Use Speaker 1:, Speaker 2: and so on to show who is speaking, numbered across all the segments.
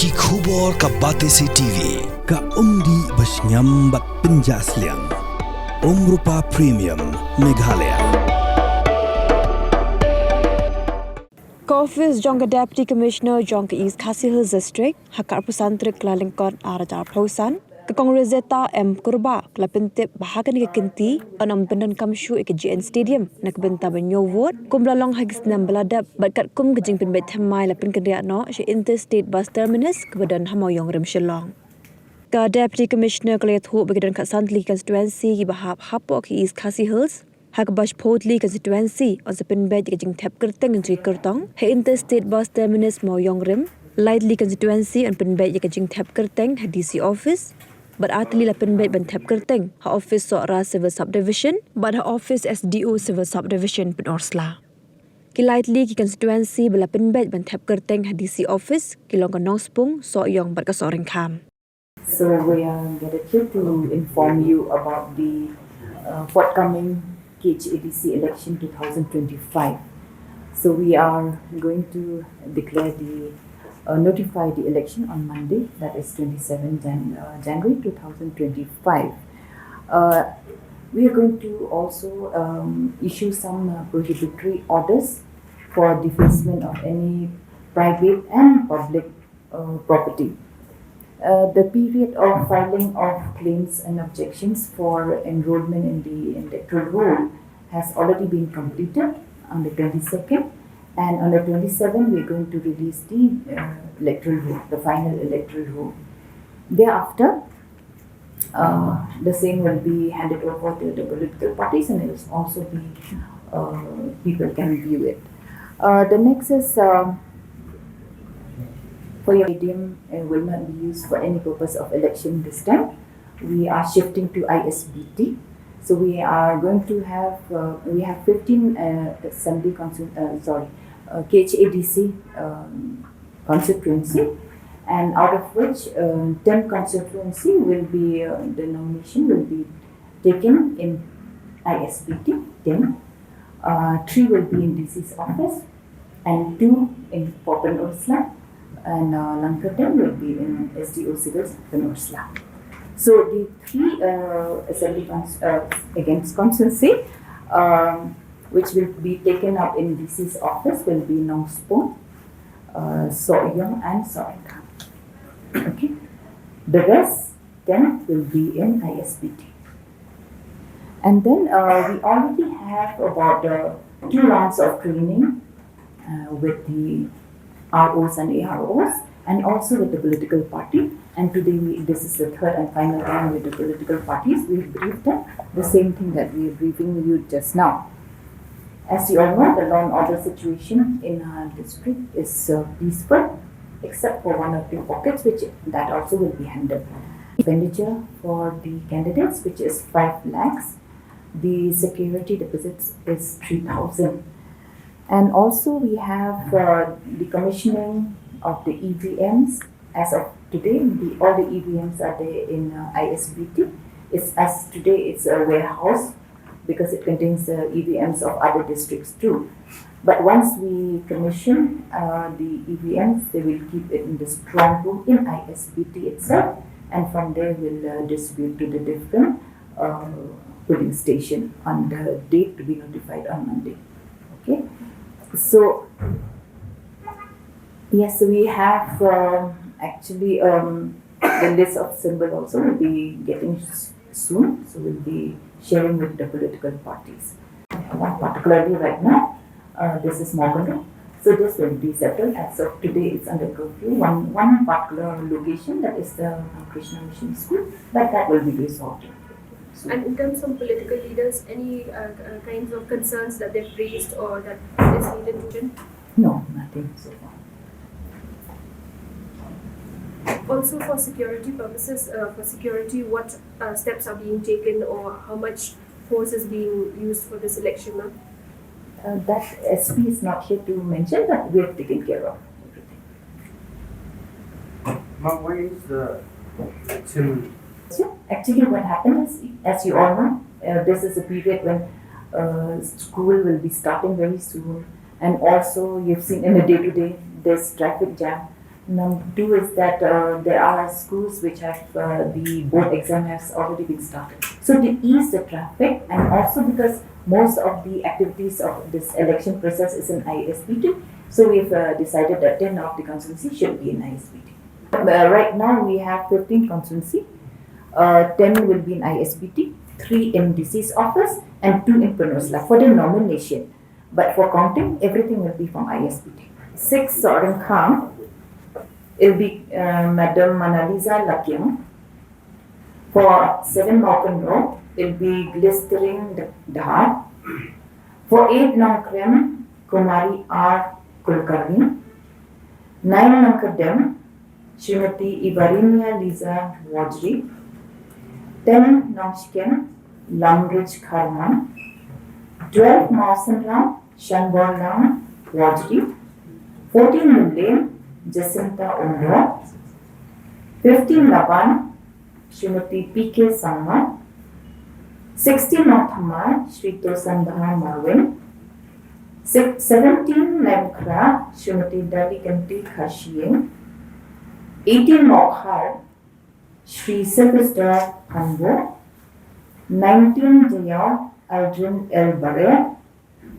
Speaker 1: Ki khubor ka Batesi TV
Speaker 2: ka umdi basnyambak penjaslian Umrupa Premium Meghalaya.
Speaker 3: Office Jonga Deputy Commissioner Jonga East Khasi Hills District Hakar Pusantrik Lalingkot Arajar Prosan Kekong Rezeta M Kurba Klapintip Bahagan ke Kenti Anam Bendan Kamshu ke GN Stadium Nak benta Ñiew Ward Kumlalong Hagis Nam Beladap Batkat Kum Kejing Pin Bet Thamai Lapin Kendiak No She Interstate Bus Terminus Kebadan Mawïong Rem Shillong Ka Deputy Commissioner Klayat Hu Begidan Kat Santli Constituency Ki Bahap Hapok East Khasi Hills Hakabash Portly constituency or the Pinbed Gajing Thep Kyrteng and Kyrtong, He Interstate Bus Terminus Mawïong Rim, Leit constituency and Pinbed Gajing Thep Kyrteng, Her DC office, but Atli La Pinbed Ben Thep Kyrteng, Her office Sora Civil Subdivision, but her office SDO Civil Subdivision Penorsla. Ki Leit constituency Bela Pinbed Ben Thep Kyrteng, Her DC office, Kilonga Nongspung, Soyong Barkasoring Kam.
Speaker 4: So we are gathered here to inform you about the forthcoming KHADC election 2025. So we are going to declare notify the election on Monday, that is 27 January 2025. We are going to also issue some prohibitory orders for defacement of any private and public property. The period of filing of claims and objections for enrollment in the electoral roll has already been completed on the 22nd, and on the 27th we are going to release the electoral roll, the final electoral roll. Thereafter, the same will be handed over to the political parties, and it will also be people can view it. The next is for your stadium will not be used for any purpose of election this time. We are shifting to Isbt. So we are going to have we have 15 assembly KHADC constituency, and out of which 10 constituency will be the nomination will be taken in Isbt. 10, 3 will be in DC's office, and 2 in Penorsla. And Kyrteng will be in SDO Civils Penorsla. So the 3 assembly against constituency which will be taken up in DC's office will be Nongspung, Soyong and Sorekang. Okay. The rest 10 will be in Isbt. And then we already have about 2 rounds of training with the ROs and AROs, and also with the political party. And today this is the 3rd and final round with the political parties. We briefed them the same thing that we are briefing you just now. As you all know, the law and order situation in our district is peaceful, except for 1 or 2 pockets, which that also will be handled. Expenditure for the candidates, which is 5 lakhs. The security deposits is 3,000. And also we have the commissioning of the EVMs. As of today, all the EVMs are there in Isbt. As today it's a warehouse because it contains EVMs of other districts too. But once we commission the EVMs, they will keep it in the strong room in Isbt itself, and from there we'll distribute to the different polling station on the date to be notified on Monday. Okay. So, yes, we have actually the list of symbol also will be getting soon. So, we'll be sharing with the political parties. One particularly right now, this is Mawïong. So, this will be settled. As of today, it's under curfew. One particular location, that is the Krishna Mission School, but that will be resolved.
Speaker 5: So, and in terms of political leaders, any kinds of concerns that they've raised or that is needed to?
Speaker 4: No, nothing so far.
Speaker 5: Also, for security purposes, what steps are being taken, or how much force is being used for this election now?
Speaker 4: That SP is not here to mention, but we have taken care of everything.
Speaker 6: Ma'am, why is the election?
Speaker 4: So actually what happens is, as you all know, this is a period when school will be starting very soon, and also you've seen in the day-to-day there's traffic jam. Number two is that there are schools which have the board exam has already been started. So to ease the traffic, and also because most of the activities of this election process is in ISBT, so we've decided that 10 of the constituency should be in ISBT. Right now we have 15 constituency, 10 will be in ISBT, 3 in DC's office, and 2 in Penosla for the nomination. But for counting, everything will be from ISBT. 6 Orang Kham, it will be Madam Manaliza Lakyang. For 7 Malcolm Road, it will be Glistering Dahar. For 8 Nongkrem, Kumari R. Kulkarni. 9 Nongkadem, Srimati Ibarinia Liza Wajri. 10 Nongshken, Lamrich Kharman. 12 Mausanram, Shanborlam Wajri. 14 Mulane, Jacinta Umro. 15 Laban, Srimati P.K. Sangma. 16 Nothamar, Sri Tosandha Mawïong. 17 Lemkra, Srimati Dalikanti Khashiyeng. 18 Mokhar, Sri Sylvester Hanbo. 19 Ñiew, Aldrin El Bare.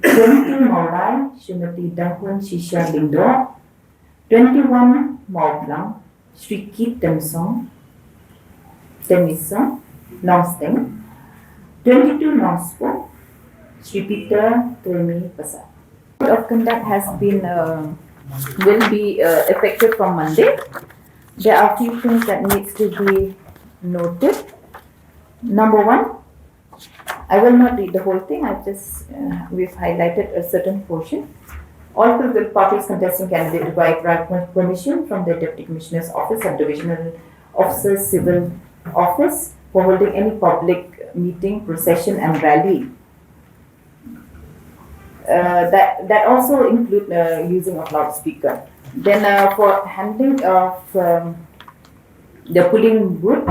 Speaker 4: 20 Maulai, Srimati Dahun Shisha Lindo. 21 Mawïong, Sri Kyrteng Temisong, Nongsteng. 22 Nongspo, Sri Peter Tremi Pasar. Code of conduct has been will be effective from Monday. There are a few things that needs to be noted. Number one, I will not read the whole thing. I just we've highlighted a certain portion. All political parties contesting candidates require permission from the Deputy Commissioner's Office and Divisional Officers Civil Office for holding any public meeting, procession, and rally. That also include using of loudspeaker. Then for handling of the polling booth,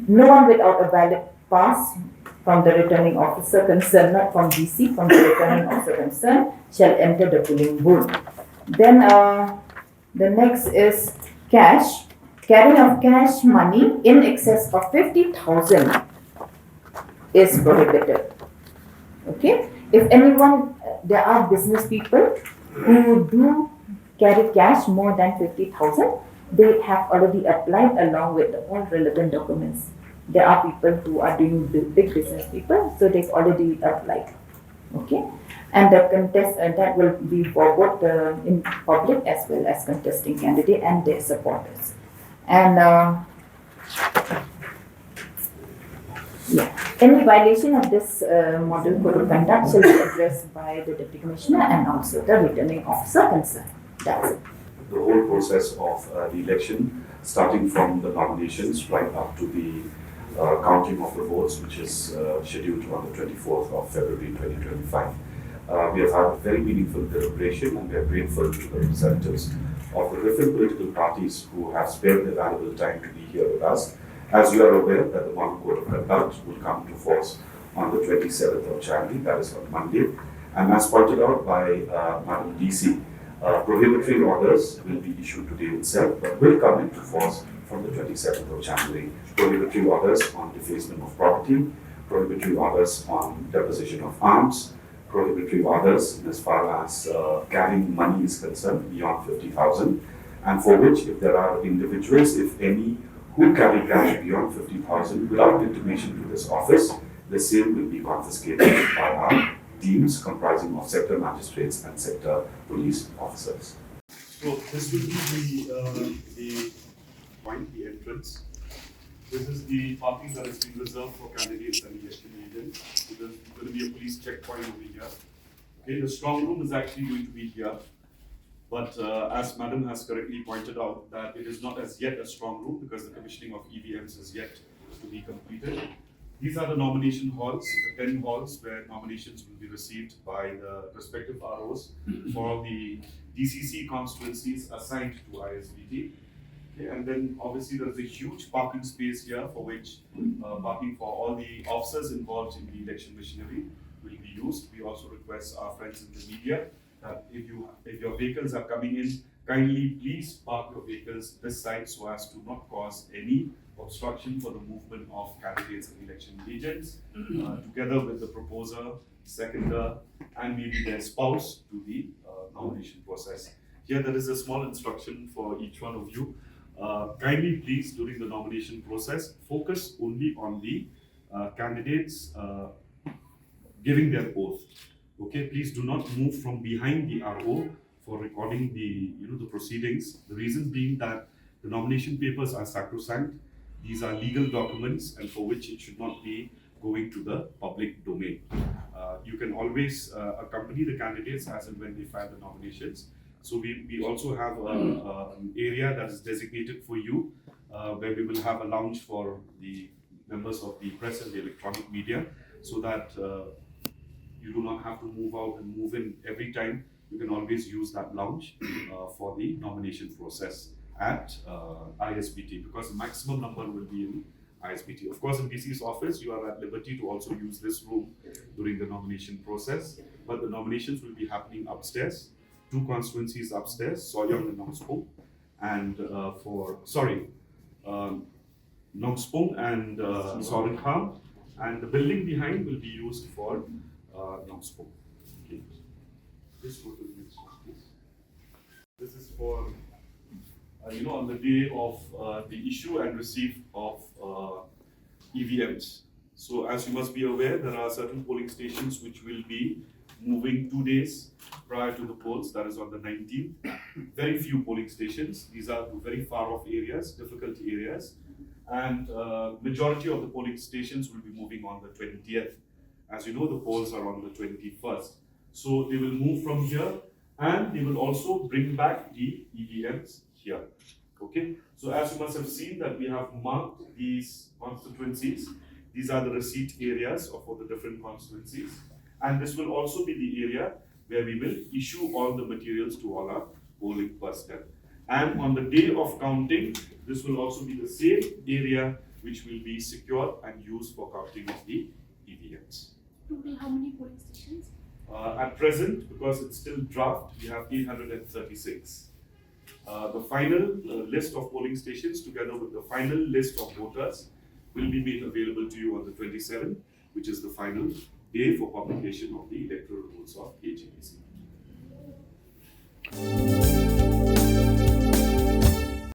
Speaker 4: no one without a valid pass from the returning officer concerned, not from DC, from the returning officer concerned, shall enter the polling booth. Then the next is cash. Carrying of cash money in excess of 50,000 is prohibited. Okay? If anyone, there are business people who do carry cash more than 50,000, they have already applied along with all relevant documents. There are people who are doing big business people, so they've already applied. Okay? And the contest that will be for both in public as well as contesting candidate and their supporters. And any violation of this model code of conduct shall be addressed by the Deputy Commissioner and also the returning officer concerned. That's it.
Speaker 7: The whole process of the election, starting from the nominations right up to the counting of the votes, which is scheduled on the 24th of February 2025. We have had a very meaningful deliberation, and we are grateful to the representatives of the different political parties who have spared their valuable time to be here with us. As you are aware that the model code of conduct will come to force on the 27th of January, that is on Monday. And as pointed out by Madam DC, prohibitory orders will be issued today itself, but will come into force from the 27th of January. Prohibitory orders on defacement of property, prohibitory orders on deposition of arms, prohibitory orders as far as carrying money is concerned beyond 50,000, and for which, if there are individuals, if any, who carry cash beyond 50,000 without intimation to this office, the same will be confiscated by our teams comprising of sector magistrates and sector police officers.
Speaker 8: So this will be the point, the entrance. This is the parking that has been reserved for candidates and election agents. So there's going to be a police checkpoint over here. Okay, the strong room is actually going to be here. But as Madam has correctly pointed out, that it is not as yet a strong room because the commissioning of EVMs is yet to be completed. These are the nomination halls, the 10 halls where nominations will be received by the respective ROs for the DCC constituencies assigned to ISBT. Okay, and then obviously there is a huge parking space here for which parking for all the officers involved in the election machinery will be used. We also request our friends in the media that if your vehicles are coming in Kindly please park your vehicles this side so as to not cause any obstruction for the movement of candidates and election agents, together with the proposer, seconder, and maybe their spouse to the nomination process. Here there is a small instruction for each one of you. Kindly please, during the nomination process, focus only on the candidates giving their oath. Okay, please do not move from behind the RO for recording the proceedings. The reason being that the nomination papers are sacrosanct. These are legal documents, and for which it should not be going to the public domain. You can always accompany the candidates as and when they file the nominations. So we also have an area that is designated for you, where we will have a lounge for the members of the press and the electronic media, so that you do not have to move out and move in every time. You can always use that lounge for the nomination process at Isbt, because the maximum number will be in Isbt. Of course, in DC's office, you are at liberty to also use this room during the nomination process, but the nominations will be happening upstairs, 2 constituencies upstairs, Mawïong and Nongspong, and Nongspong and Sorenkham, and the building behind will be used for Nongspong. Okay. Please go to the next one, please. This is for on the day of the issue and receipt of EVMs. So as you must be aware, there are certain polling stations which will be moving 2 days prior to the polls, that is on the 19th. Very few polling stations. These are very far off areas, difficult areas. And majority of the polling stations will be moving on the 20th. As you know, the polls are on the 21st. So they will move from here, and they will also bring back the EVMs here. Okay, so as you must have seen that we have marked these constituencies. These are the receipt areas for the different constituencies, and this will also be the area where we will issue all the materials to all our polling personnel. And on the day of counting, this will also be the same area which will be secured and used for counting of the EVMs.
Speaker 5: Total, how many polling stations?
Speaker 8: At present, because it's still draft, we have 836. The final list of polling stations, together with the final list of voters, will be made available to you on the 27th, which is the final day for publication of the electoral rules of AGPC.